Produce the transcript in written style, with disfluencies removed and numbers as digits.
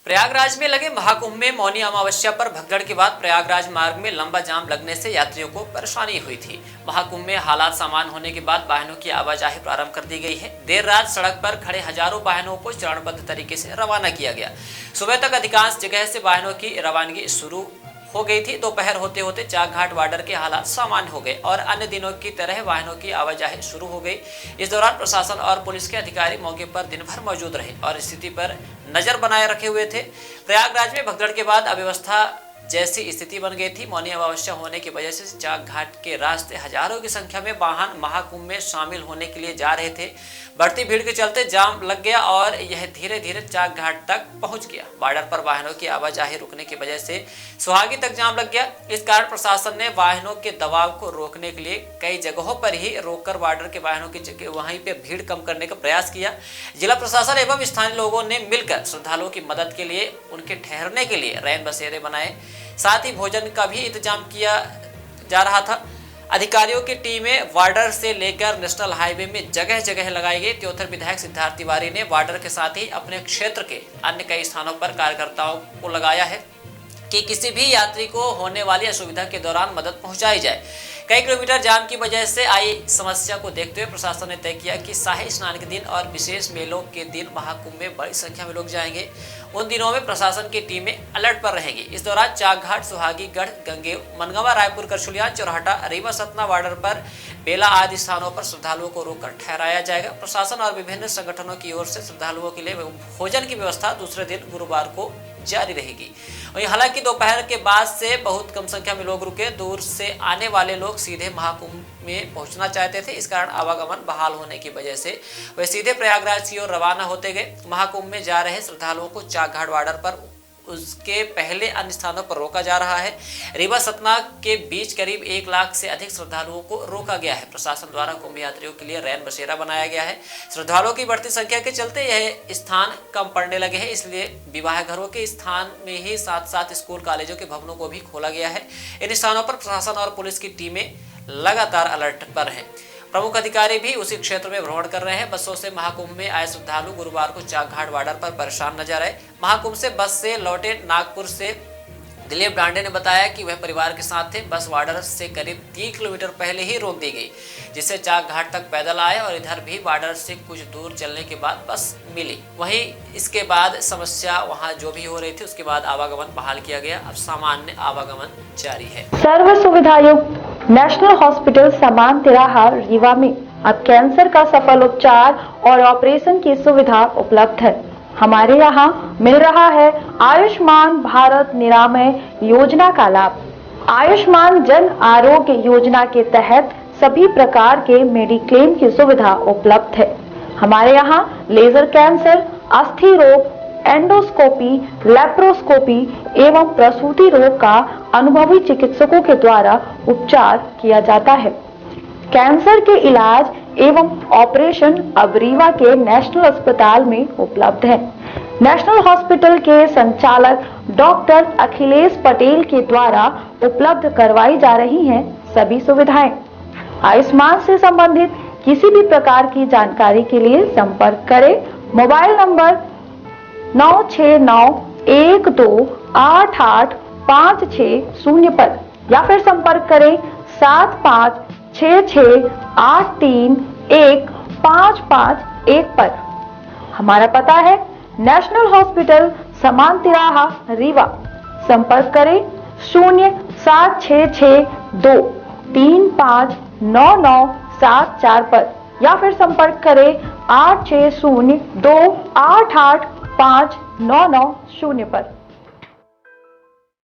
प्रयागराज में लगे महाकुंभ में मौनी अमावस्या पर भगदड़ के बाद प्रयागराज मार्ग में लंबा जाम लगने से यात्रियों को परेशानी हुई थी। महाकुंभ में हालात सामान्य होने के बाद वाहनों की आवाजाही प्रारंभ कर दी गई है। देर रात सड़क पर खड़े हजारों वाहनों को चरणबद्ध तरीके से रवाना किया गया। सुबह तक अधिकांश जगह से वाहनों की रवानगी शुरू हो गई थी। दोपहर होते होते चाक घाट बॉर्डर के हालात सामान्य हो गए और अन्य दिनों की तरह वाहनों की आवाजाही शुरू हो गई। इस दौरान प्रशासन और पुलिस के अधिकारी मौके पर दिन भर मौजूद रहे और स्थिति पर नजर बनाए रखे हुए थे। प्रयागराज में भगदड़ के बाद अव्यवस्था जैसी स्थिति बन गई थी। मौनी अमावस्या होने की वजह से चाक घाट के रास्ते हजारों की संख्या में वाहन महाकुंभ में शामिल होने के लिए जा रहे थे। बढ़ती भीड़ के चलते जाम लग गया और यह धीरे धीरे चाक घाट तक पहुंच गया। बॉर्डर पर वाहनों की आवाजाही रुकने की वजह से सुहागी तक जाम लग गया। इस कारण प्रशासन ने वाहनों के दबाव को रोकने के लिए कई जगहों पर ही रोककर बॉर्डर के वाहनों की जगह वहीं पे भीड़ कम करने का प्रयास किया। जिला प्रशासन एवं स्थानीय लोगों ने मिलकर श्रद्धालुओं की मदद के लिए उनके ठहरने के लिए रैन बसेरे बनाए। साथ ही भोजन का भी इंतजाम किया जा रहा था। अधिकारियों की टीमें बॉर्डर से लेकर नेशनल हाईवे में जगह जगह लगाई गई। त्योथर विधायक सिद्धार्थ तिवारी ने बॉर्डर के साथ ही अपने क्षेत्र के अन्य कई स्थानों पर कार्यकर्ताओं को लगाया है कि किसी भी यात्री को होने वाली असुविधा के दौरान मदद पहुंचाई जाए। कई किलोमीटर जाम की वजह से आई समस्या को देखते हुए प्रशासन ने तय किया कि शाही स्नान के दिन और विशेष मेलों के दिन महाकुंभ में बड़ी संख्या में लोग जाएंगे। उन दिनों में प्रशासन की टीमें अलर्ट पर रहेंगी। इस दौरान चाक घाट, सुहागीगढ़, गंगेव, मनगवा, रायपुर, करछुलियान, चौराहा, रीवा, सतना बॉर्डर पर बेला आदि स्थानों पर श्रद्धालुओं को रोककर ठहराया जाएगा। प्रशासन और विभिन्न संगठनों की ओर से श्रद्धालुओं के लिए भोजन की व्यवस्था दूसरे दिन गुरुवार को जारी रहेगी। वहीं हालांकि दोपहर के बाद से बहुत कम संख्या में लोग रुके। दूर से आने वाले लोग सीधे महाकुंभ में पहुंचना चाहते थे। इस कारण आवागमन बहाल होने की वजह से वे सीधे प्रयागराज की ओर रवाना होते गए। महाकुंभ में जा रहे श्रद्धालुओं को चाक घाट बॉर्डर पर उसके पहले अन्य स्थानों पर रोका जा रहा है। रीवा सतना के बीच करीब 1 लाख से अधिक श्रद्धालुओं को रोका गया है। प्रशासन द्वारा कुंभ यात्रियों के लिए रैन बसेरा बनाया गया है। श्रद्धालुओं की बढ़ती संख्या के चलते यह स्थान कम पड़ने लगे हैं, इसलिए विवाह घरों के स्थान में ही साथ साथ स्कूल कॉलेजों के भवनों को भी खोला गया है। इन स्थानों पर प्रशासन और पुलिस की टीमें लगातार अलर्ट पर हैं। प्रमुख अधिकारी भी उसी क्षेत्र में भ्रमण कर रहे हैं। बसों से महाकुंभ में आए श्रद्धालु गुरुवार को चाक घाट बॉर्डर पर परेशान नजर आए। महाकुंभ से बस से लौटे नागपुर से दिलीप डांडे ने बताया कि वह परिवार के साथ थे। बस बॉर्डर से करीब 3 किलोमीटर पहले ही रोक दी गई, जिससे चाक घाट तक पैदल आए और इधर भी बॉर्डर से कुछ दूर चलने के बाद बस मिली। वहीं इसके बाद समस्या वहां जो भी हो रही थी उसके बाद आवागमन बहाल किया गया। अब सामान्य आवागमन जारी है। सर्व सुविधायुक्त नेशनल हॉस्पिटल समान तिराहा रीवा में अब कैंसर का सफल उपचार और ऑपरेशन की सुविधा उपलब्ध है। हमारे यहाँ मिल रहा है आयुष्मान भारत निरामय योजना का लाभ। आयुष्मान जन आरोग्य योजना के तहत सभी प्रकार के मेडिक्लेम की सुविधा उपलब्ध है। हमारे यहाँ लेजर कैंसर, अस्थि रोग, एंडोस्कोपी, लेप्रोस्कोपी एवं प्रसूति रोग का अनुभवी चिकित्सकों के द्वारा उपचार किया जाता है। कैंसर के इलाज एवं ऑपरेशन अब रीवा के नेशनल अस्पताल में उपलब्ध है। नेशनल हॉस्पिटल के संचालक डॉक्टर अखिलेश पटेल के द्वारा उपलब्ध करवाई जा रही हैं सभी सुविधाएं। आयुष्मान से संबंधित किसी भी प्रकार की जानकारी के लिए संपर्क करें मोबाइल नंबर 9691288560 पर या फिर संपर्क करें 7566831551 पर। हमारा पता है नेशनल हॉस्पिटल समान तिराहा रीवा। संपर्क करें 07662359974 पर या फिर संपर्क करें 8602885990 पर।